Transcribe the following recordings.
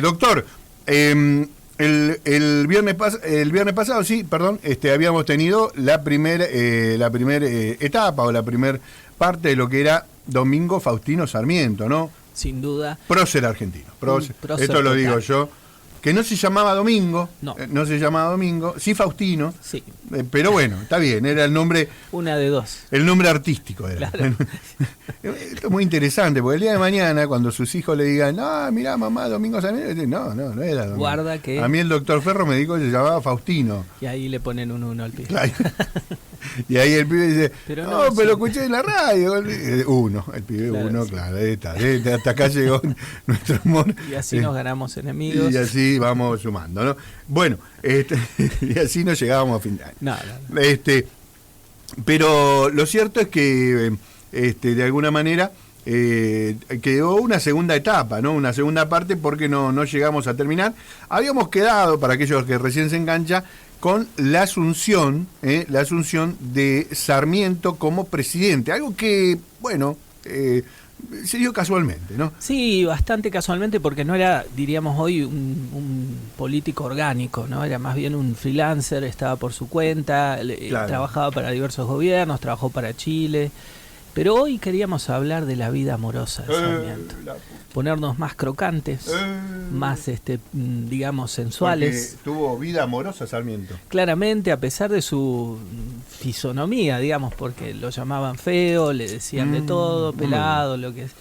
Doctor, el viernes pasado, sí, perdón, habíamos tenido la primera etapa o la primera parte de lo que era Domingo Faustino Sarmiento, ¿no? Sin duda. Prócer argentino. Prócer. Prócer Esto lo total. digo yo. Que no se llamaba Domingo, no se llamaba Domingo, sí Faustino, sí. Pero bueno, está bien, era el nombre... Una de dos. El nombre artístico era. Claro. Esto es muy interesante, porque el día de mañana, cuando sus hijos le digan, no, mirá mamá, Domingo Sarmiento, no era Domingo. Guarda que... A mí el doctor Ferro me dijo que se llamaba Faustino. Y ahí le ponen un 1 al pibe. Claro. Y ahí el pibe dice, pero sí. lo escuché en la radio. Uno, el pibe claro, uno, sí. Claro, ahí está. Hasta acá llegó nuestro amor. Y así nos ganamos enemigos. Y así vamos sumando, ¿no? Bueno, y así nos llegábamos a fin de año. No. Pero lo cierto es que, de alguna manera, quedó una segunda etapa, ¿no? Una segunda parte porque no llegamos a terminar. Habíamos quedado, para aquellos que recién se engancha, con la asunción de Sarmiento como presidente, algo que, bueno, se dio casualmente, ¿no? Sí, bastante casualmente, porque no era, diríamos hoy, un político orgánico, ¿no? Era más bien un freelancer, estaba por su cuenta, claro. Trabajaba para diversos gobiernos, trabajó para Chile. Pero hoy queríamos hablar de la vida amorosa de Sarmiento. Ponernos más crocantes, más, digamos, sensuales. Porque tuvo vida amorosa Sarmiento. Claramente, a pesar de su fisonomía, digamos, porque lo llamaban feo, le decían de todo, pelado, lo que es.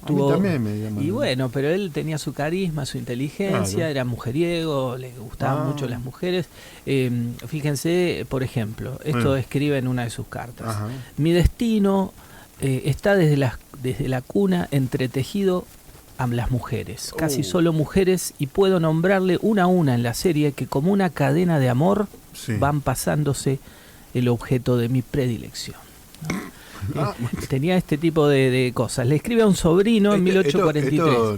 Tuvo, a mí también me llaman. Y bueno, pero él tenía su carisma, su inteligencia, claro. Era mujeriego, le gustaban mucho las mujeres. Fíjense, por ejemplo, esto escribe en una de sus cartas. Ajá. Mi destino está desde la cuna entretejido a las mujeres, casi solo mujeres, y puedo nombrarle una a una en la serie que como una cadena de amor van pasándose el objeto de mi predilección, ¿no? Tenía este tipo de cosas. Le escribe a un sobrino en 1843. Esto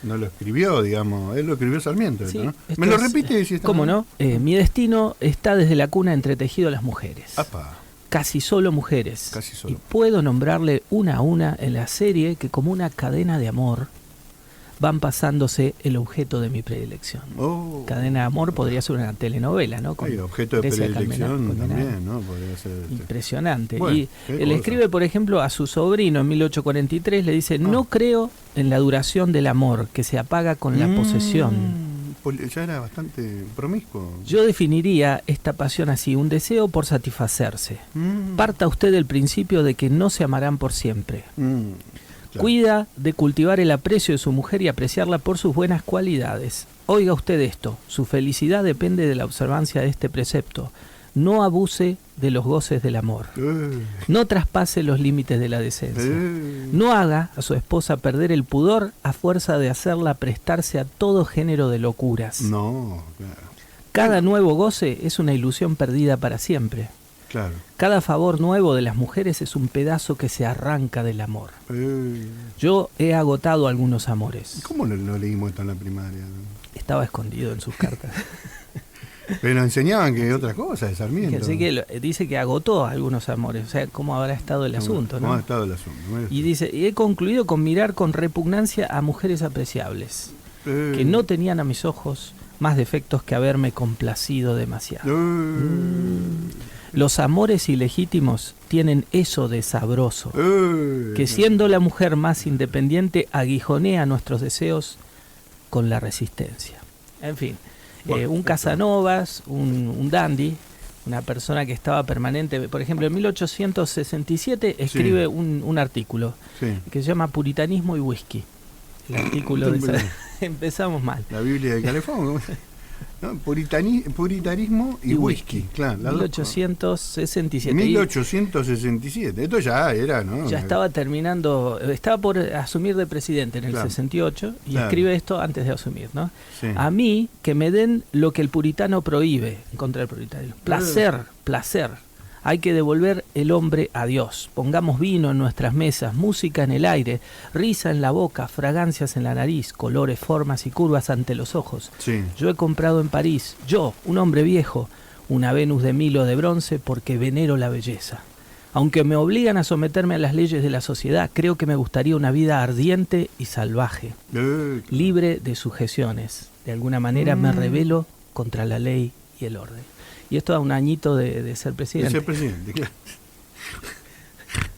no lo escribió, digamos, él lo escribió Sarmiento. Sí, ¿no? ¿Me lo repite? Si ¿cómo no? Mi destino está desde la cuna entretejido a las mujeres. ¡Apa! Casi solo mujeres. Casi solo. Y puedo nombrarle una a una en la serie que como una cadena de amor van pasándose el objeto de mi predilección. Cadena de amor podría ser una telenovela, ¿no? Con objeto de predilección también, ¿no? Podría ser impresionante. Bueno, y él escribe, por ejemplo, a su sobrino en 1843, le dice, no creo en la duración del amor que se apaga con la posesión. Ya era bastante promiscuo. Yo definiría esta pasión así, un deseo por satisfacerse. Parta usted del principio de que no se amarán por siempre. Claro. Cuida de cultivar el aprecio de su mujer y apreciarla por sus buenas cualidades. Oiga usted esto, su felicidad depende de la observancia de este precepto. No abuse de los goces del amor. No traspase los límites de la decencia. No haga a su esposa perder el pudor a fuerza de hacerla prestarse a todo género de locuras. No, claro. Cada nuevo goce es una ilusión perdida para siempre. Claro. Cada favor nuevo de las mujeres es un pedazo que se arranca del amor. Yo he agotado algunos amores. ¿Cómo no leímos esto en la primaria? Estaba escondido en sus cartas. Pero enseñaban que otra cosa de Sarmiento. Fíjense que dice que agotó algunos amores. O sea, cómo habrá estado el asunto, ¿no? ¿Cómo ha estado el asunto? Y dice, he concluido con mirar con repugnancia a mujeres apreciables, que no tenían a mis ojos más defectos que haberme complacido demasiado. Los amores ilegítimos tienen eso de sabroso, que siendo la mujer más independiente aguijonea nuestros deseos con la resistencia. En fin, un Casanovas, un dandy, una persona que estaba permanente. Por ejemplo, en 1867 escribe un artículo que se llama Puritanismo y Whisky. El artículo de empezamos mal. La Biblia de Calefón. ¿No? Puritanismo y whisky, claro. 1867. 1867. Esto ya era, ¿no? Ya estaba terminando, estaba por asumir de presidente en el 68 y escribe esto antes de asumir, ¿no? Sí. A mí, que me den lo que el puritano prohíbe, en contra del puritanismo. Placer. Hay que devolver el hombre a Dios. Pongamos vino en nuestras mesas, música en el aire, risa en la boca, fragancias en la nariz, colores, formas y curvas ante los ojos. Sí. Yo he comprado en París, yo, un hombre viejo, una Venus de Milo de bronce porque venero la belleza. Aunque me obligan a someterme a las leyes de la sociedad, creo que me gustaría una vida ardiente y salvaje, libre de sujeciones. De alguna manera me rebelo contra la ley y el orden. Y esto a un añito de ser presidente. De ser presidente, claro.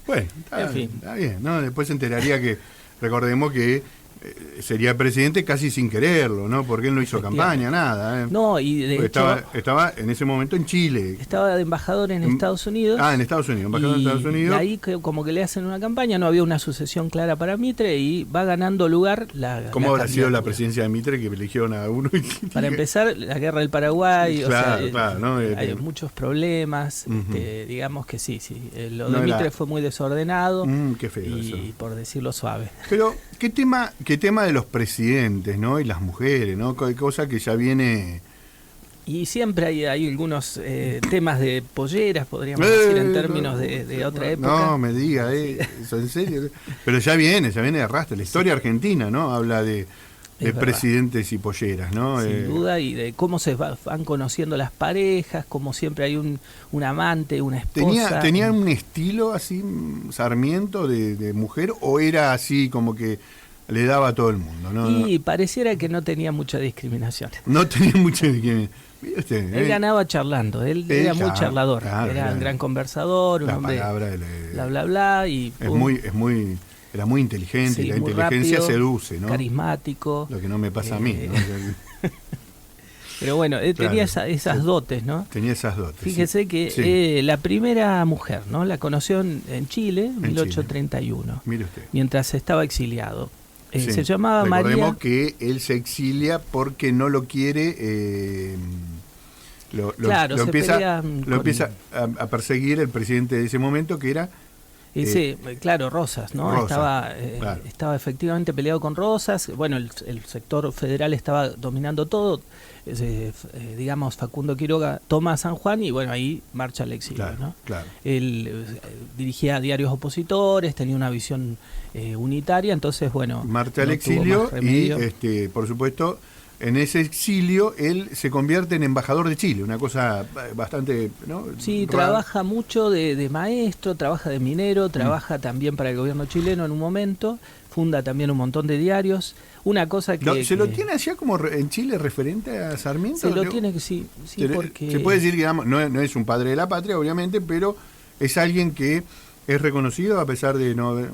Bueno, está bien, ¿no? Después se enteraría que, recordemos que sería presidente casi sin quererlo, ¿no? Porque él no hizo campaña, nada. No, y de hecho... Estaba en ese momento en Chile. Estaba de embajador en Estados Unidos. En Estados Unidos, embajador en Estados Unidos. Y ahí como que le hacen una campaña, no había una sucesión clara para Mitre y va ganando lugar ¿Cómo habrá sido la presidencia de Mitre que eligieron a uno? Para empezar, la guerra del Paraguay, claro, ¿no? Hay muchos problemas, digamos que sí. Lo de Mitre fue muy desordenado qué feo y eso. por decirlo suave. Pero, ¿qué tema de los presidentes, ¿no? Y las mujeres, ¿no? Cosa que ya viene... Y siempre hay algunos temas de polleras, podríamos decir, en términos de otra época. No, me diga, eso en serio. Pero ya viene de arrastre. La historia argentina, ¿no? Habla de presidentes y polleras, ¿no? Sin duda, y de cómo se van conociendo las parejas, como siempre hay un amante, una esposa. ¿Tenía un estilo así, Sarmiento, de mujer, o era así como que le daba a todo el mundo, ¿no? Y pareciera que no tenía mucha discriminación. No tenía mucha discriminación. Él ganaba charlando, él era muy charlador, era un gran conversador, un hombre bla bla bla y era muy inteligente, y la inteligencia rápido, seduce, ¿no? Carismático. Lo que no me pasa a mí, ¿no? Pero bueno, tenía esas dotes, ¿no? Tenía esas dotes. Fíjese que la primera mujer, ¿no? La conoció en Chile, en 1831. Mire usted. Mientras estaba exiliado. Se llamaba María. Recordemos que él se exilia porque no lo quiere. Lo empieza a perseguir el presidente de ese momento, que era. Rosas, ¿no? Rosas, estaba efectivamente peleado con Rosas. Bueno, el sector federal estaba dominando todo. Digamos, Facundo Quiroga toma San Juan y bueno, ahí marcha al exilio, ¿no? Claro. Él dirigía diarios opositores, tenía una visión unitaria, entonces bueno, marcha al exilio y por supuesto en ese exilio él se convierte en embajador de Chile, una cosa bastante, ¿no? Sí, trabaja mucho de maestro, trabaja de minero, trabaja también para el gobierno chileno en un momento, funda también un montón de diarios. Una cosa que... ¿Se lo tiene allá como en Chile referente a Sarmiento? Se lo tiene que sí, porque... Se puede decir que digamos, no es un padre de la patria, obviamente, pero es alguien que es reconocido a pesar de no de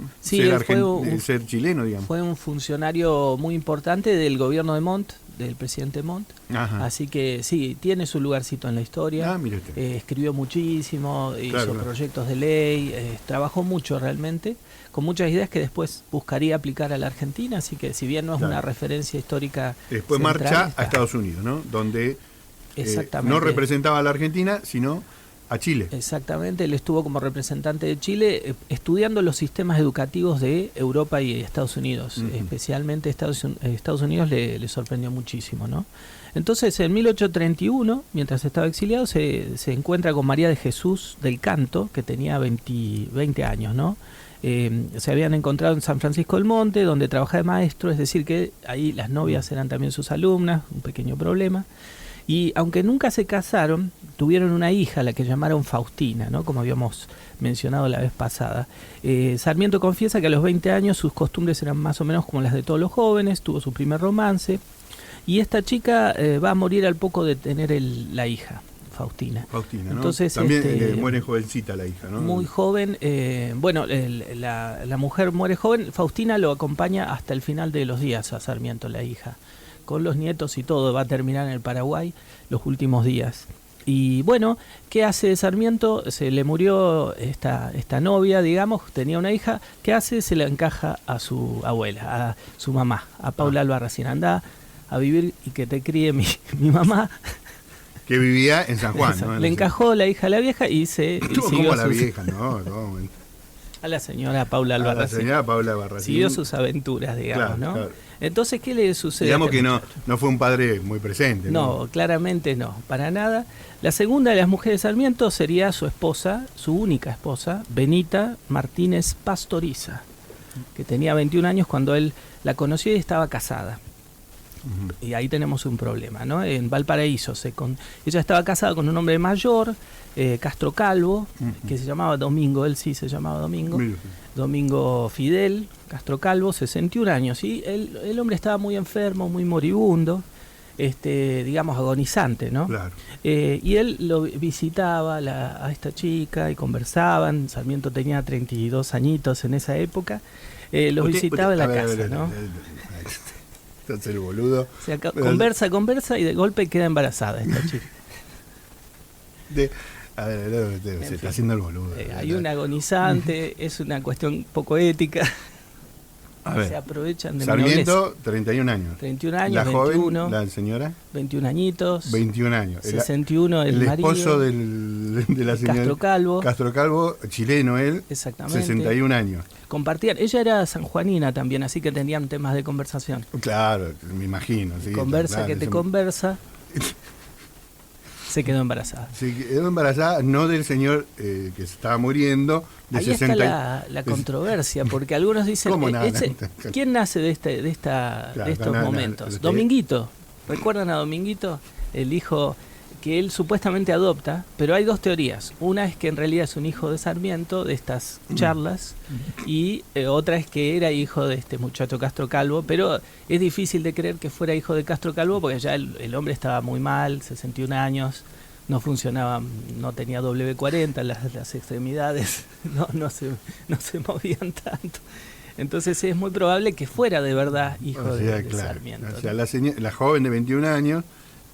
ser chileno, digamos. Fue un funcionario muy importante del gobierno de Montt, del presidente Montt. Así que sí, tiene su lugarcito en la historia. Mire usted. Escribió muchísimo, hizo proyectos de ley, trabajó mucho realmente, con muchas ideas que después buscaría aplicar a la Argentina, así que si bien no es una referencia histórica después central, marcha a Estados Unidos, ¿no? Donde no representaba a la Argentina, sino a Chile. Exactamente, él estuvo como representante de Chile estudiando los sistemas educativos de Europa y Estados Unidos. Especialmente Estados Unidos le sorprendió muchísimo, ¿no? Entonces, en 1831, mientras estaba exiliado, se encuentra con María de Jesús del Canto, que tenía 20 años, ¿no? Se habían encontrado en San Francisco del Monte, donde trabajaba de maestro, es decir, que ahí las novias eran también sus alumnas, un pequeño problema. Y aunque nunca se casaron, tuvieron una hija, la que llamaron Faustina, ¿no? Como habíamos mencionado la vez pasada. Sarmiento confiesa que a los 20 años sus costumbres eran más o menos como las de todos los jóvenes, tuvo su primer romance, y esta chica va a morir al poco de tener la hija, Faustina. Faustina, ¿no? Entonces, también muere jovencita la hija, ¿no? Muy joven. La mujer muere joven. Faustina lo acompaña hasta el final de los días a Sarmiento, la hija. Con los nietos y todo, va a terminar en el Paraguay los últimos días. Y bueno, ¿qué hace Sarmiento? Se le murió esta novia, digamos, tenía una hija. ¿Qué hace? Se la encaja a su abuela, a su mamá, a Paula Albarracín. Anda a vivir y que te críe mi mamá. Que vivía en San Juan, ¿no? Le encajó la hija a la vieja y se... ¿Cómo a la vieja? No. A la señora Paula Albarracín. A la señora Paula Albarracín. Siguió sus aventuras, digamos, ¿no? Claro. Entonces, ¿qué le sucede? Digamos que no fue un padre muy presente. No, claramente no, para nada. La segunda de las mujeres de Sarmiento sería su esposa, su única esposa, Benita Martínez Pastoriza, que tenía 21 años cuando él la conoció y estaba casada. y ahí tenemos un problema, ¿no? En Valparaíso, ella estaba casada con un hombre mayor, Castro Calvo, que se llamaba Domingo, él sí se llamaba Domingo, Domingo Fidel, Castro Calvo, 61 años, y el hombre estaba muy enfermo, muy moribundo, digamos agonizante, ¿no? Claro. Y él lo visitaba a esta chica y conversaban. Sarmiento tenía 32 añitos en esa época. Los visitaba en la casa, ¿no? Entonces el boludo. O sea, conversa y de golpe queda embarazada esta chica. Se está haciendo el boludo. Hay un agonizante, es una cuestión poco ética. Se aprovechan de Sarmiento, 31 años. 31 años, la 21. Joven, la señora. 21 añitos. 21 años. 61 el esposo marido, de la señora. Castro Calvo. Castro Calvo, chileno él. Exactamente. 61 años. Compartían. Ella era sanjuanina también, así que tenían temas de conversación. Claro, me imagino. Sí, conversa que te conversa. Se quedó embarazada. Se quedó embarazada, no del señor que se estaba muriendo. De ahí 60... está la controversia, porque algunos dicen, ¿quién nace de estos momentos? Dominguito. ¿Recuerdan a Dominguito? El hijo que él supuestamente adopta, pero hay dos teorías. Una es que en realidad es un hijo de Sarmiento, de estas charlas, y otra es que era hijo de este muchacho Castro Calvo, pero es difícil de creer que fuera hijo de Castro Calvo, porque ya el hombre estaba muy mal, 61 años, no funcionaba, no tenía W40, las extremidades no se movían tanto. Entonces es muy probable que fuera de verdad hijo de Sarmiento. O sea, la joven de 21 años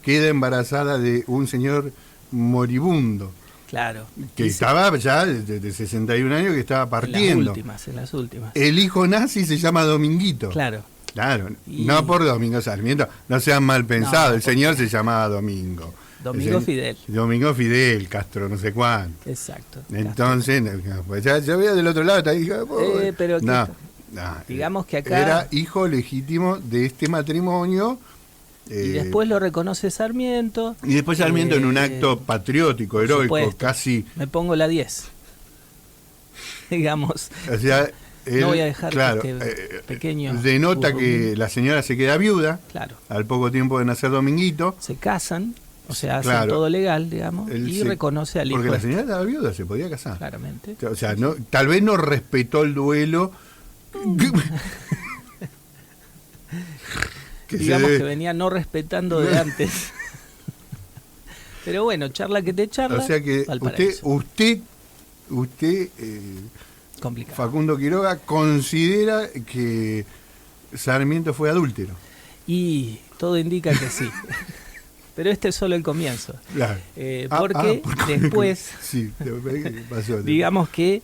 queda embarazada de un señor moribundo. Claro. Que estaba ya de 61 años, que estaba partiendo. En las últimas. El hijo nazi y se llama Dominguito. Claro. Claro, no por Domingo Sarmiento, no sean mal pensados, el señor se llamaba Domingo. Fidel. Domingo Fidel, Castro, no sé cuánto. Exacto. Entonces, pues ya veía del otro lado, pero digamos que acá era hijo legítimo de este matrimonio. Y después lo reconoce Sarmiento. Y después Sarmiento en un acto patriótico, heroico, supuesto, casi. Me pongo la 10. Digamos. O sea, no voy a dejar pequeño. Denota que la señora se queda viuda. Claro. Al poco tiempo de nacer Dominguito. Se casan. O sea, hacen todo legal, digamos, y reconoce al hijo. Porque la señora estaba viuda, se podía casar. Claramente. O sea, tal vez no respetó el duelo. Digamos que venía no respetando de antes. Pero bueno, charla que te charla. O sea que usted complicado. Facundo Quiroga, considera que Sarmiento fue adúltero. Y todo indica que sí. Pero este es solo el comienzo. Claro. Porque después, sí, pasó, digamos que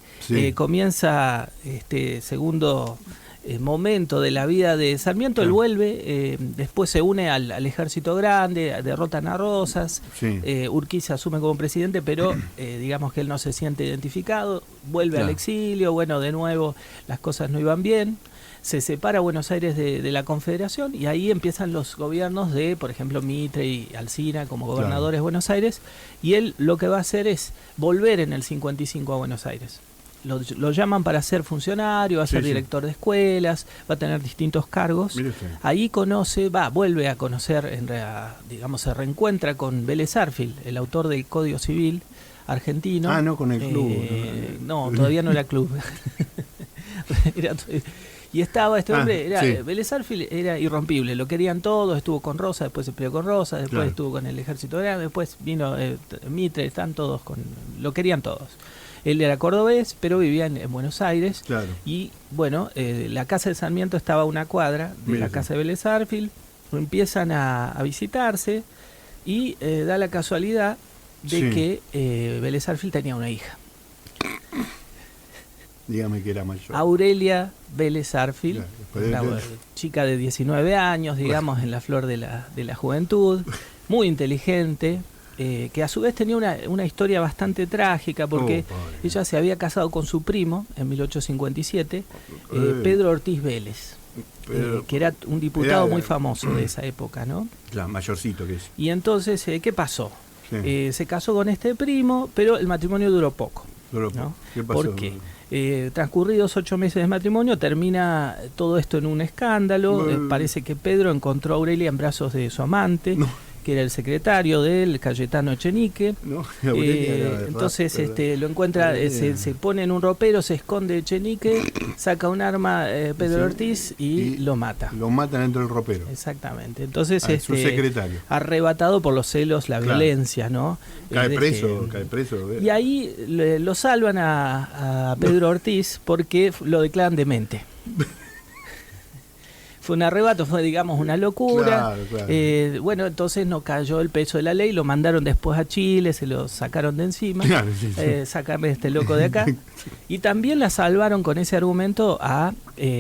comienza este segundo momento de la vida de Sarmiento. Él vuelve, después se une al ejército grande, derrotan a Rosas, Urquiza asume como presidente, pero digamos que él no se siente identificado, vuelve al exilio, bueno, de nuevo las cosas no iban bien. Se separa Buenos Aires de la Confederación y ahí empiezan los gobiernos de, por ejemplo, Mitre y Alsina como gobernadores de Buenos Aires, y él lo que va a hacer es volver en el 55 a Buenos Aires. Lo llaman para ser funcionario, va a ser director de escuelas, va a tener distintos cargos. Ahí vuelve a conocer, digamos, se reencuentra con Vélez Sarsfield, el autor del Código Civil argentino. Ah, no con el club. No, todavía no era club. Y estaba este hombre, Vélez Sarsfield era irrompible, lo querían todos, estuvo con Rosa, después se peleó con Rosa, después estuvo con el ejército grande, después vino Mitre, están todos lo querían todos. Él era cordobés, pero vivía en Buenos Aires. Y bueno, la casa de Sarmiento estaba a una cuadra de la casa de Vélez Sarsfield, empiezan a visitarse y da la casualidad de que Vélez Sarsfield tenía una hija. Dígame que era mayor. Aurelia Vélez Sarsfield, una chica de 19 años, digamos, en la flor de la juventud, muy inteligente, que a su vez tenía una historia bastante trágica, porque ella se había casado con su primo en 1857, Pedro Ortiz Vélez, que era un diputado muy famoso de esa época, ¿no? Claro, mayorcito que es. Y entonces, ¿qué pasó? Se casó con este primo, pero el matrimonio duró poco. ¿No? ¿Qué pasó? ¿Por qué? Transcurridos 8 meses de matrimonio, termina todo esto en un escándalo. Parece que Pedro encontró a Aurelia en brazos de su amante, que era el secretario de él, Cayetano Echenique. Entonces lo encuentra, se pone en un ropero, se esconde Echenique, saca un arma Pedro Ortiz y lo mata. Lo matan dentro del ropero. Exactamente. Entonces, su secretario. Arrebatado por los celos, la violencia, ¿no? Cae preso. Y ahí lo salvan a Pedro Ortiz porque lo declaran demente. Fue un arrebato, fue, digamos, una locura. Claro. Bueno, entonces no cayó el peso de la ley, lo mandaron después a Chile, se lo sacaron de encima, sacarle a este loco de acá. Y también la salvaron con ese argumento a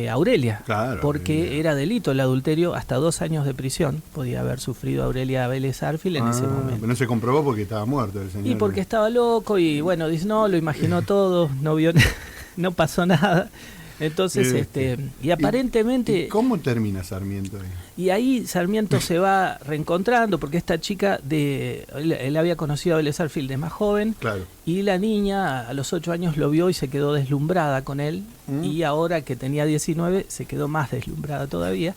Aurelia, porque era delito el adulterio, hasta 2 años de prisión podía haber sufrido Aurelia Vélez Arfiel en ese momento. Pero no se comprobó porque estaba muerto el señor. Y porque estaba loco y bueno, dice, no, lo imaginó todo, no vio, no pasó nada. Entonces, y aparentemente... ¿Y cómo termina Sarmiento ahí? Y ahí Sarmiento se va reencontrando, porque esta chica, él había conocido a Vélez Arfiel de más joven, y la niña a los 8 años lo vio y se quedó deslumbrada con él, y ahora que tenía 19 se quedó más deslumbrada todavía.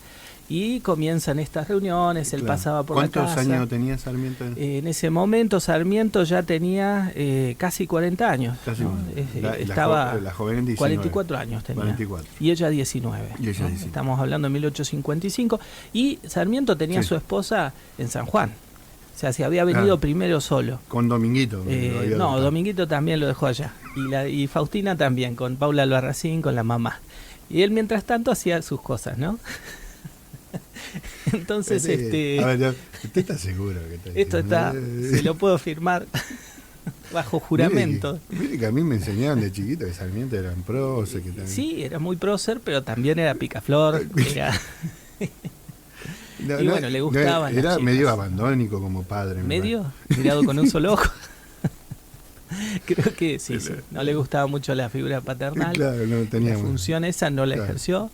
Y comienzan estas reuniones, él pasaba por la casa. ¿Cuántos años tenía Sarmiento? En ese momento Sarmiento ya tenía casi 40 años. ¿No? Estaba la joven 19. 44 años tenía. 44. Y ella 19. ¿No? Estamos hablando de 1855. Y Sarmiento tenía a su esposa en San Juan. O sea, se había venido primero solo. Con Dominguito. No, Dominguito también lo dejó allá. Y Faustina también, con Paula Albarracín, con la mamá. Y él mientras tanto hacía sus cosas, ¿no? Entonces, a ver, ¿usted está seguro que está esto está, se lo puedo firmar bajo juramento. Mire que a mí me enseñaron de chiquito que Sarmiento era un prócer. Sí, era muy prócer, pero también era picaflor. Y bueno, le gustaban. Era medio abandónico como padre. ¿Medio? Mirado con un solo ojo. Creo que sí. No le gustaba mucho la figura paternal. No tenía la función esa no la ejerció.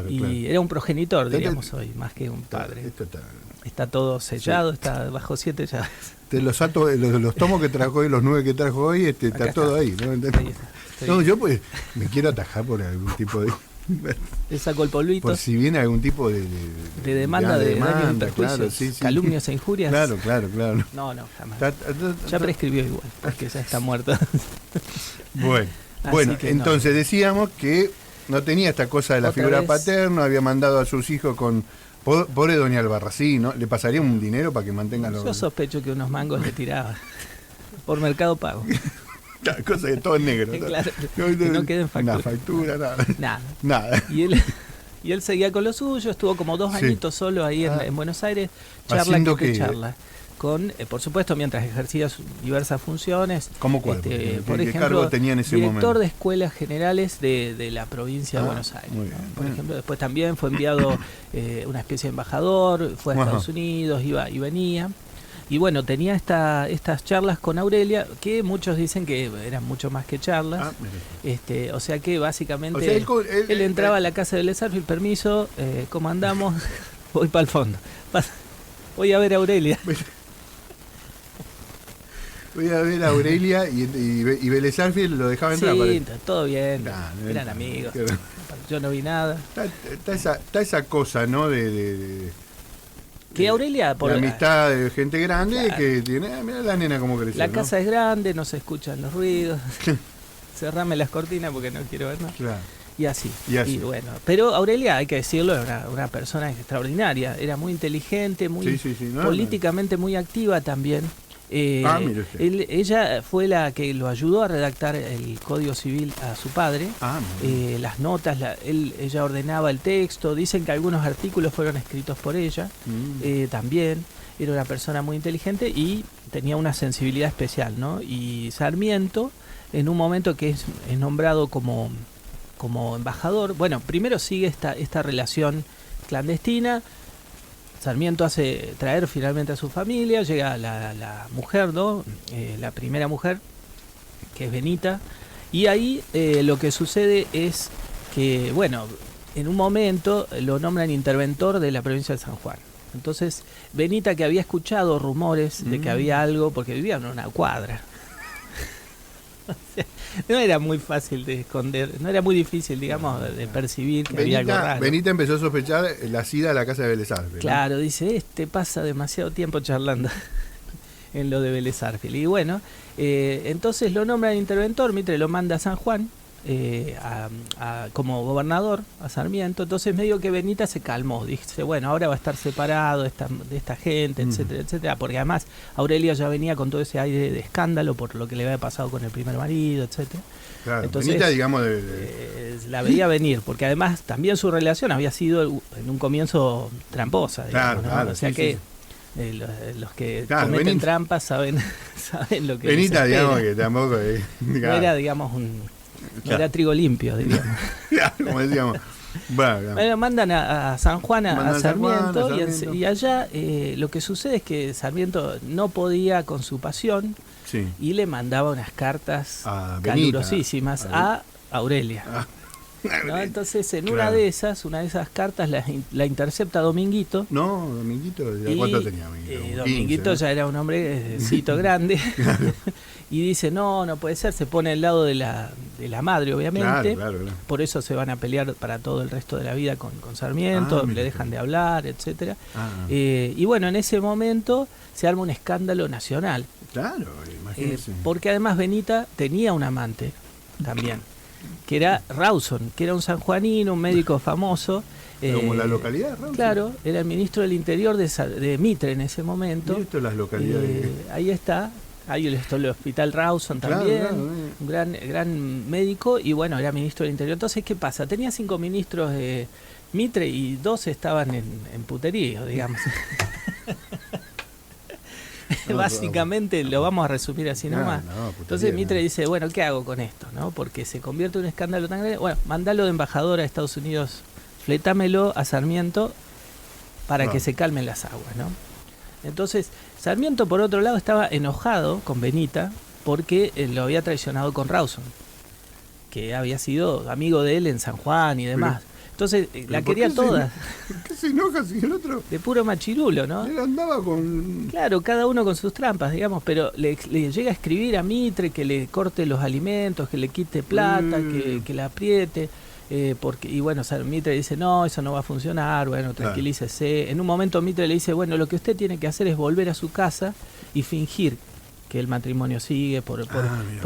Y era un progenitor, diríamos hoy, más que un padre. Está todo sellado, está bajo 7 llaves. Los tomos que trajo hoy, los 9 que trajo hoy, está todo ahí. ¿No? Yo pues me quiero atajar por algún tipo de... Le sacó el polvito. Por si viene algún tipo de demanda de daños y perjuicios, calumnias e injurias. Claro. No, jamás. Ya prescribió igual, porque ya está muerto. Bueno, entonces decíamos que no tenía esta cosa de la figura paterna, había mandado a sus hijos con... Pobre doña Albarracín, ¿no? ¿Le pasaría un dinero para que mantengan los...? Yo sospecho que unos mangos le tiraba por Mercado Pago. Cosa de todo en negro. Claro, que no queden facturas. Una factura, nada. Y él seguía con lo suyo, estuvo como 2 añitos solo ahí en Buenos Aires, charla. Con, por supuesto, mientras ejercía sus diversas funciones. ¿Cómo cuál? Por ejemplo, cargo tenía en ese momento? Director de escuelas generales de la provincia de Buenos Aires. Por ejemplo, después también fue enviado una especie de embajador, fue a Estados Unidos, iba y venía. Y bueno, tenía estas charlas con Aurelia, que muchos dicen que eran mucho más que charlas. O sea que básicamente él entraba a la casa de Vélez Arfiel, permiso, ¿cómo andamos? Voy para el fondo. Voy a ver a Aurelia. Voy a ver a Aurelia y Vélez Arfiel lo dejaba entrar. Sí, todo bien, eran amigos. Yo no vi nada. Está esa cosa, ¿no? Que Aurelia, por la amistad de gente grande, que tiene, mira la nena como creció. La casa es grande, no se escuchan los ruidos. Cerrame las cortinas porque no quiero ver nada. Y así. Y bueno, pero Aurelia, hay que decirlo, era una persona extraordinaria, era muy inteligente, muy políticamente muy activa también. Ella fue la que lo ayudó a redactar el Código Civil a su padre. Las notas, ella ordenaba el texto. Dicen que algunos artículos fueron escritos por ella. También era una persona muy inteligente y tenía una sensibilidad especial, ¿no? Y Sarmiento, en un momento que es nombrado como embajador, bueno, primero sigue esta relación clandestina. Sarmiento hace traer finalmente a su familia, llega la mujer, ¿no? La primera mujer, que es Benita, y ahí lo que sucede es que, bueno, en un momento lo nombran interventor de la provincia de San Juan. Entonces, Benita, que había escuchado rumores de que había algo, porque vivía en una cuadra. O sea, no era muy fácil de esconder, no era muy difícil, digamos, de percibir que había algo raro. Benita empezó a sospechar la ida a la casa de Vélez Arfield, ¿no? Claro, dice, pasa demasiado tiempo charlando en lo de Vélez Arfield. Y bueno, entonces lo nombra interventor, Mitre lo manda a San Juan, como gobernador, a Sarmiento. Entonces medio que Benita se calmó, dice, bueno, ahora va a estar separado de esta gente, etcétera, etcétera, porque además Aurelio ya venía con todo ese aire de escándalo por lo que le había pasado con el primer marido, etcétera. Claro, entonces, Benita, digamos, la veía venir, porque además también su relación había sido en un comienzo tramposa, digamos, claro, ¿no? claro, O sea sí, que sí. Los que Claro, cometen trampas saben lo que Benita, les espera. digamos, que tampoco no era, digamos, no era trigo limpio, diríamos. Claro, como decíamos. Bueno, mandan a San Juan, a Sarmiento, Sarmiento. y allá lo que sucede es que Sarmiento no podía con su pasión, sí, y le mandaba unas cartas calurosísimas a Aurelia. ¿No? Entonces, en una de esas cartas la intercepta Dominguito. No, Dominguito, ¿cuánto tenía Dominguito? Dominguito 15, ¿no? ya era un hombrecito grande. Y dice, no puede ser, se pone al lado de la madre, obviamente. Claro. Por eso se van a pelear para todo el resto de la vida con Sarmiento, le dejan de hablar, etcétera. Y bueno, en ese momento se arma un escándalo nacional. Claro, imagínese. Porque además Benita tenía un amante también, que era Rawson, que era un sanjuanino, un médico famoso. Como la localidad, Rawson. Claro, era el ministro del Interior de Mitre en ese momento. ¿Y esto las localidades? Ahí está. Ahí está el hospital Rawson también, claro. Un gran médico, y bueno, era ministro del Interior. Entonces, ¿qué pasa? Tenía 5 ministros de Mitre y 2 estaban en puterío, digamos. Básicamente lo vamos a resumir así nomás. Entonces Mitre dice, bueno, ¿qué hago con esto? ¿No? Porque se convierte en un escándalo tan grande. Bueno, mandalo de embajador a Estados Unidos, fletámelo a Sarmiento para que se calmen las aguas, ¿no? Entonces, Sarmiento, por otro lado, estaba enojado con Benita porque lo había traicionado con Rawson, que había sido amigo de él en San Juan y demás. Entonces, la quería toda. ¿Por qué se enoja si el otro? De puro machirulo, ¿no? Él andaba con... Claro, cada uno con sus trampas, digamos, pero le llega a escribir a Mitre que le corte los alimentos, que le quite plata, que la apriete. Y bueno, Mitre dice, no, eso no va a funcionar, bueno, tranquilícese. En un momento Mitre le dice, bueno, lo que usted tiene que hacer es volver a su casa y fingir que el matrimonio sigue por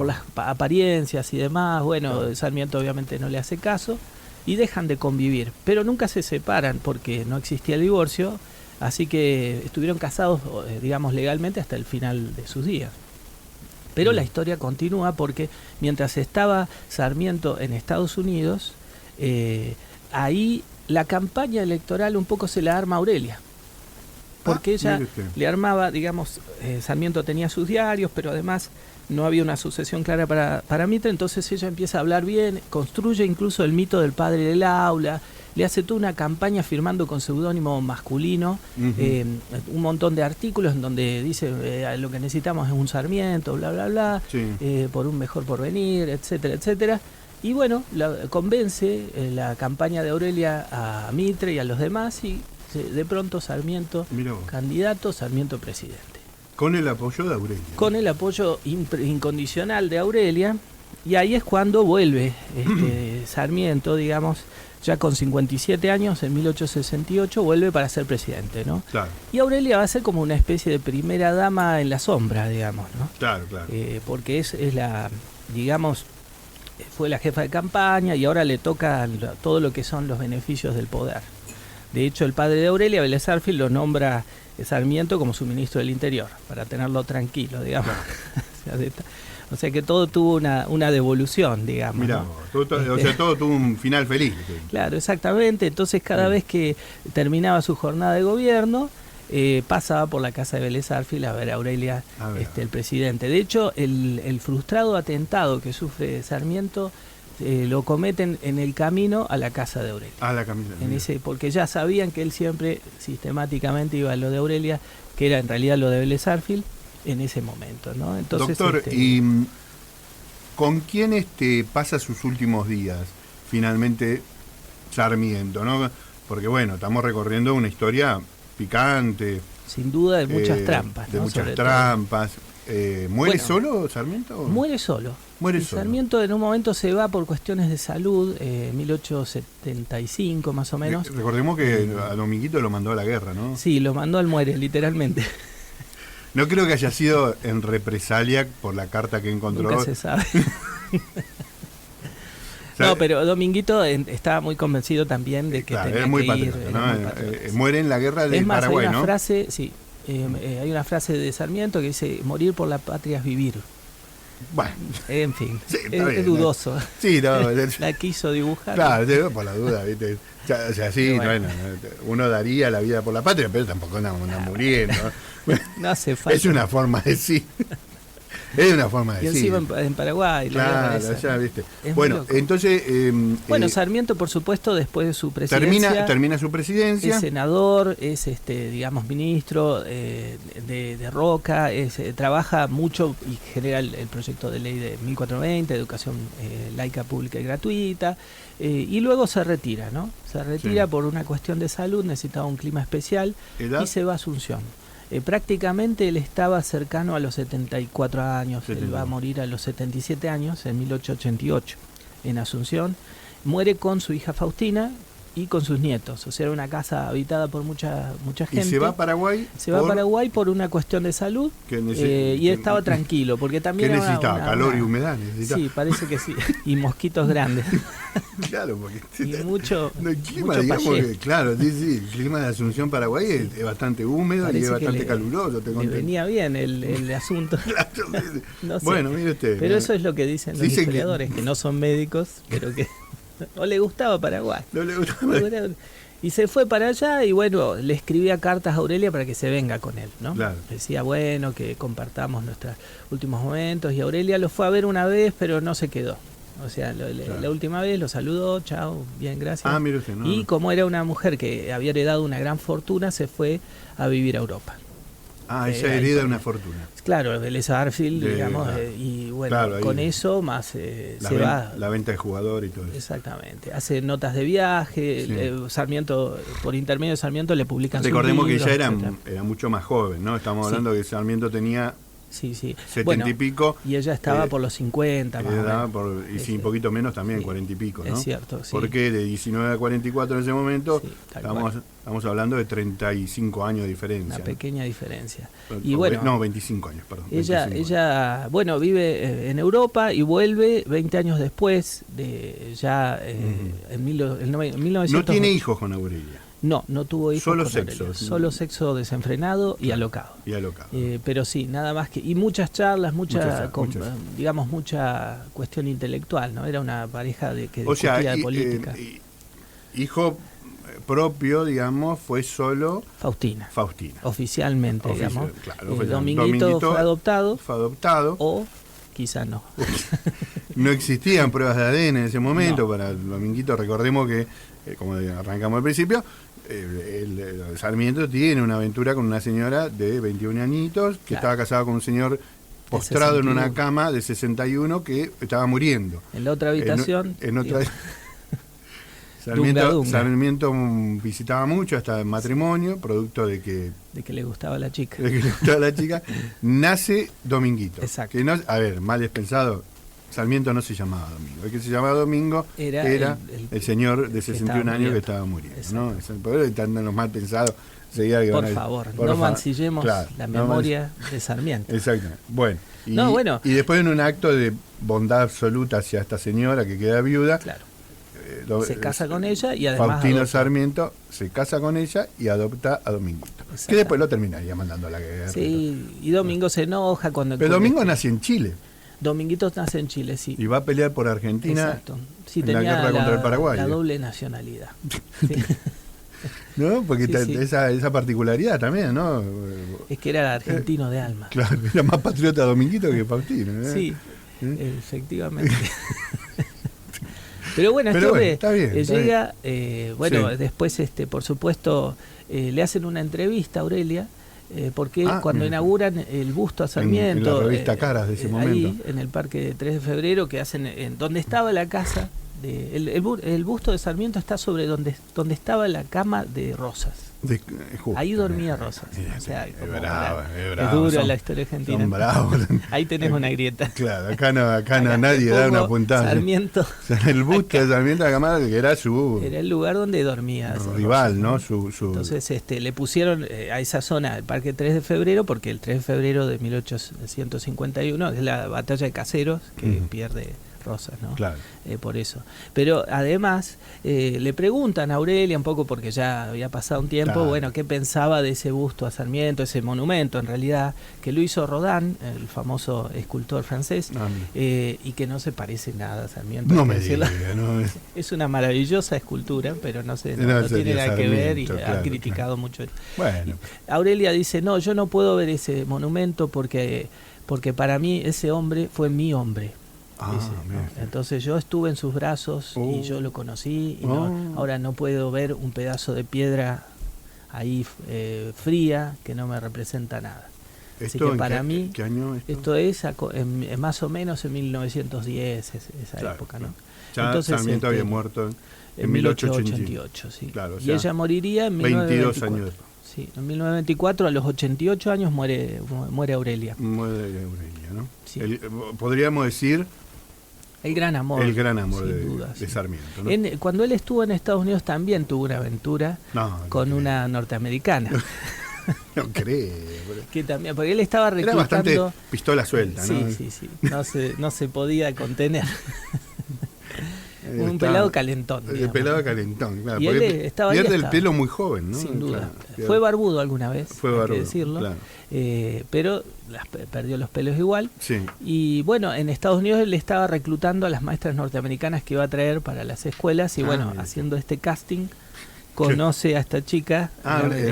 las apariencias y demás. Bueno, Sarmiento obviamente no le hace caso y dejan de convivir, pero nunca se separan porque no existía el divorcio, así que estuvieron casados, digamos, legalmente hasta el final de sus días. Pero la historia continúa porque mientras estaba Sarmiento en Estados Unidos, ahí la campaña electoral un poco se la arma Aurelia, porque ella le armaba, digamos, Sarmiento tenía sus diarios, pero además no había una sucesión clara para Mitre, entonces ella empieza a hablar bien, construye incluso el mito del padre del aula, le hace toda una campaña firmando con seudónimo masculino, un montón de artículos en donde dice lo que necesitamos es un Sarmiento, bla, bla, bla, por un mejor porvenir, etcétera, etcétera. Y bueno, convence la campaña de Aurelia a Mitre y a los demás, y de pronto Sarmiento candidato, Sarmiento presidente. Con el apoyo de Aurelia. Con el apoyo incondicional de Aurelia, y ahí es cuando vuelve Sarmiento, digamos, ya con 57 años, en 1868, vuelve para ser presidente, ¿no? Claro. Y Aurelia va a ser como una especie de primera dama en la sombra, digamos, ¿no? Claro, claro. Porque es la, digamos, fue la jefa de campaña y ahora le toca todo lo que son los beneficios del poder. De hecho, el padre de Aurelia, Vélez Arfield, lo nombra Sarmiento como su ministro del Interior, para tenerlo tranquilo, digamos. O sea que todo tuvo una devolución, digamos. Mirá, ¿no? todo tuvo un final feliz. Claro, exactamente. Entonces cada vez que terminaba su jornada de gobierno, pasaba por la casa de Vélez Arfield a ver a Aurelia, el presidente. De hecho, el frustrado atentado que sufre Sarmiento lo cometen en el camino a la casa de Aurelia. A la camino. Porque ya sabían que él siempre sistemáticamente iba a lo de Aurelia, que era en realidad lo de Vélez Arfield, en ese momento, ¿no? Entonces, doctor, ¿y con quién pasa sus últimos días finalmente Sarmiento, ¿no? Porque bueno, estamos recorriendo una historia picante. Sin duda de muchas trampas, de ¿no? muchas Sobre trampas. ¿Muere solo Sarmiento? Muere solo. Muere solo. Sarmiento en un momento se va por cuestiones de salud, 1875 más o menos. Recordemos que a Dominguito lo mandó a la guerra, ¿no? Sí, lo mandó al muere, literalmente. No creo que haya sido en represalia por la carta que encontró. Nunca se sabe. No, pero Dominguito estaba muy convencido también de que tenía es muy que patriota, ir. ¿no? Muere en la guerra de Paraguay, hay una ¿no? frase, sí, hay una frase de Sarmiento que dice: morir por la patria es vivir. Bueno, en fin, sí, es dudoso. Sí, no, la quiso dibujar. Claro, por la duda, ¿viste? O sea, sí, bueno, uno daría la vida por la patria, pero tampoco anda muriendo. No hace falta. Es una forma de decir. Es una forma de y decir. encima en Paraguay. Claro, ya viste. Bueno, entonces... bueno, Sarmiento, por supuesto, después de su presidencia... Termina su presidencia. Es senador, es, digamos, ministro de Roca, trabaja mucho y genera el proyecto de ley de 1420, educación laica, pública y gratuita, y luego se retira, ¿no? Se retira por una cuestión de salud, necesitaba un clima especial, ¿Edad? Y se va a Asunción. Prácticamente él estaba cercano a los 74 años, él va a morir a los 77 años, en 1888, en Asunción. Muere con su hija Faustina y con sus nietos, o sea, era una casa habitada por mucha gente. ¿Y se va a Paraguay? Va a Paraguay por una cuestión de salud, y estaba tranquilo, porque también... ¿Qué necesitaba? ¿Calor y humedad necesitaba? Sí, parece que sí, y mosquitos grandes. Claro, porque... Y mucho el clima, digamos que, claro, sí, el clima de Asunción, Paraguay es bastante húmedo y es bastante caluroso. Le venía bien el asunto. Claro, no sé. Bueno, mire usted. Pero eso es lo que dicen los historiadores, que no son médicos, pero que... No le gustaba Paraguay. No le gustaba Paraguay. Y se fue para allá y bueno, le escribía cartas a Aurelia para que se venga con él, ¿no? Claro. Decía, bueno, que compartamos nuestros últimos momentos, y Aurelia lo fue a ver una vez, pero no se quedó. O sea, la última vez lo saludó, chao, bien, gracias. Mire usted, no. Y como era una mujer que había heredado una gran fortuna, se fue a vivir a Europa. Ella hereda una fortuna. Claro, de Les Arfield, digamos, y bueno, claro, con eso más se va. La venta de jugador y todo eso. Exactamente. Hace notas de viaje, sí. Sarmiento, por intermedio de Sarmiento le publican sus libros. Recordemos que ella era mucho más joven, ¿no? Estamos hablando que Sarmiento tenía... Sí. 70 y pico. Y ella estaba por los 50, más o menos. Y sí, un poquito menos también, 40 y pico, ¿no? Es cierto, sí. Porque de 19 a 44 en ese momento, estamos hablando de 35 años de diferencia. Una pequeña diferencia. Y bueno, no, 25 años, perdón. Ella bueno, vive en Europa y vuelve 20 años después, en 1900. No tiene hijos con Aurelia. No tuvo hijos. Solo sexo desenfrenado y alocado. Pero sí, nada más que... Y muchas charlas, digamos, mucha cuestión intelectual, ¿no? Era una pareja que discutía de política. Hijo propio, digamos, fue solo... Faustina. Oficialmente, digamos. Claro, Dominguito fue adoptado. O quizá no. No existían pruebas de ADN en ese momento. Para Dominguito, recordemos que, como arrancamos al principio, el Sarmiento tiene una aventura con una señora de 21 añitos que estaba casada con un señor postrado en una cama de 61 que estaba muriendo. En la otra habitación. Sarmiento visitaba mucho hasta el matrimonio, producto de que le gustaba la chica. Nace Dominguito. Exacto. Que no, a ver, mal es pensado. Sarmiento no se llamaba Domingo. El que se llamaba Domingo era el señor de 61 años que estaba muriendo. ¿No? Por eso están los mal pensados. Por favor, no mancillemos la memoria de Sarmiento. Exactamente. Bueno, y después en un acto de bondad absoluta hacia esta señora que queda viuda, se casa con ella y además Faustino adopta. Sarmiento se casa con ella y adopta a Dominguito, que después lo terminaría mandando a la guerra. Sí, y Domingo se enoja cuando... Pero Domingo nace en Chile. Dominguito nace en Chile, sí. Y va a pelear por Argentina. Exacto. Sí, en la guerra contra el Paraguay. La doble nacionalidad. Sí. ¿No? Porque esa particularidad también, ¿no? Es que era argentino de alma. Claro, era más patriota Dominguito que Faustino. Sí, efectivamente. Pero bueno, está bien, llega, después, por supuesto, le hacen una entrevista a Aurelia, porque cuando inauguran el busto a Sarmiento, en la revista Caras de ese momento, ahí en el Parque 3 de Febrero, que hacen, donde estaba la casa el busto de Sarmiento está sobre donde estaba la cama de Rosas. Ahí dormía Rosas. O sea, es bravo. Es dura la historia argentina. Son bravos. Ahí tenés una grieta. Claro, acá no nadie da una puntada. Sarmiento. O sea, el busto de Sarmiento de la Cámara, que era el lugar donde dormía. Rival, Rosas, ¿no? Entonces le pusieron a esa zona el Parque 3 de Febrero, porque el 3 de febrero de 1851 es la batalla de Caseros, que pierde Rosas, ¿no? Claro. Por eso. Pero además le preguntan a Aurelia un poco, porque ya había pasado un tiempo, claro, bueno, qué pensaba de ese busto a Sarmiento, ese monumento en realidad, que lo hizo Rodin, el famoso escultor francés, y que no se parece nada a Sarmiento. No me diga, no. Es una maravillosa escultura, pero no tiene nada que ver, y claro, ha criticado mucho. Bueno. Aurelia dice, no, yo no puedo ver ese monumento porque para mí ese hombre fue mi hombre. Dice, ¿no? Entonces yo estuve en sus brazos y yo lo conocí y ahora no puedo ver un pedazo de piedra ahí fría que no me representa nada. Así que para mí ¿qué año esto es más o menos en 1910, esa época, ¿no? Ya entonces Sarmiento había muerto en 1888, sí. Claro, y ella moriría en 22 años. Sí, en 1924, a los 88 años muere Aurelia. Muere Aurelia, ¿no? Sí. Podríamos decir el gran amor. El gran amor de sí. Sarmiento, ¿no? Cuando él estuvo en Estados Unidos también tuvo una aventura con una norteamericana. No creo. Que también, porque él estaba reclutando... Era bastante pistola suelta, ¿no? Sí. No se podía contener. Un pelado calentón. El pelado calentón, claro. Y él estaba pierde el pelo muy joven, ¿no? Sin duda. Claro, fue barbudo alguna vez, hay que decirlo. Claro. Pero perdió los pelos igual. Sí. Y bueno, en Estados Unidos él estaba reclutando a las maestras norteamericanas que iba a traer para las escuelas. Y haciendo este casting, conoce a esta chica.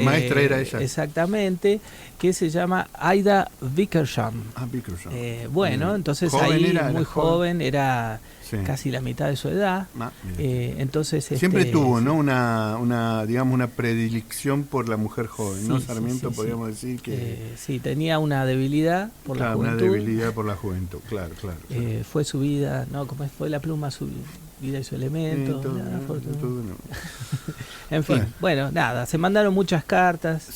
Maestra era ella. Exactamente, que se llama Aida Wickersham. Wickersham. Entonces joven ahí muy joven, era casi la mitad de su edad. Entonces siempre tuvo, ¿no? Una predilección por la mujer joven, ¿no? Sarmiento, podríamos decir que sí, tenía una debilidad por la juventud. Una debilidad por la juventud, claro. Fue su vida, ¿no? Como fue la pluma, su vida y su elemento. En fin, bueno, nada, se mandaron muchas cartas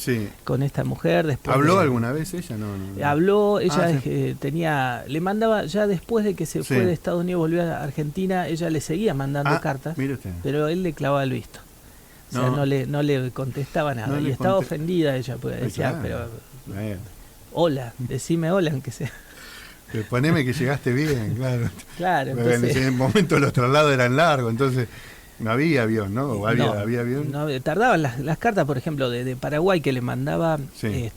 con esta mujer. Después ¿Habló alguna vez ella? No. Habló, ella le mandaba, ya después de que se fue de Estados Unidos, volvió a Argentina, ella le seguía mandando cartas, pero él le clavaba el visto. O sea, no le contestaba nada. Y estaba ofendida ella, porque decía, pero hola, decime hola, aunque sea. Pero poneme que llegaste bien, claro. Claro, entonces, en ese momento los traslados eran largos, entonces no había avión, ¿no? ¿O había avión? No, tardaban las cartas, por ejemplo, de Paraguay que le mandaba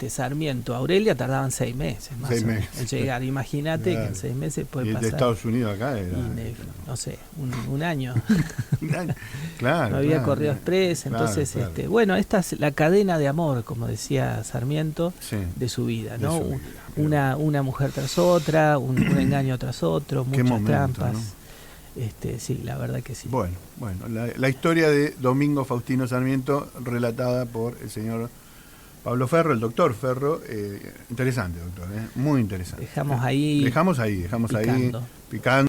Sarmiento a Aurelia, tardaban 6 meses más. 6 meses. En llegar. Imagínate que en 6 meses puede pasar. Y de Estados Unidos acá era. No sé, un año. Claro. No había correo express, entonces, claro. Esta es la cadena de amor, como decía Sarmiento, de su vida, ¿no? Una mujer tras otra, un engaño tras otro, muchas trampas. ¿No? Sí, la verdad que sí. Bueno, la historia de Domingo Faustino Sarmiento, relatada por el señor Pablo Ferro, el doctor Ferro. Interesante, doctor, muy interesante. Dejamos ahí picando.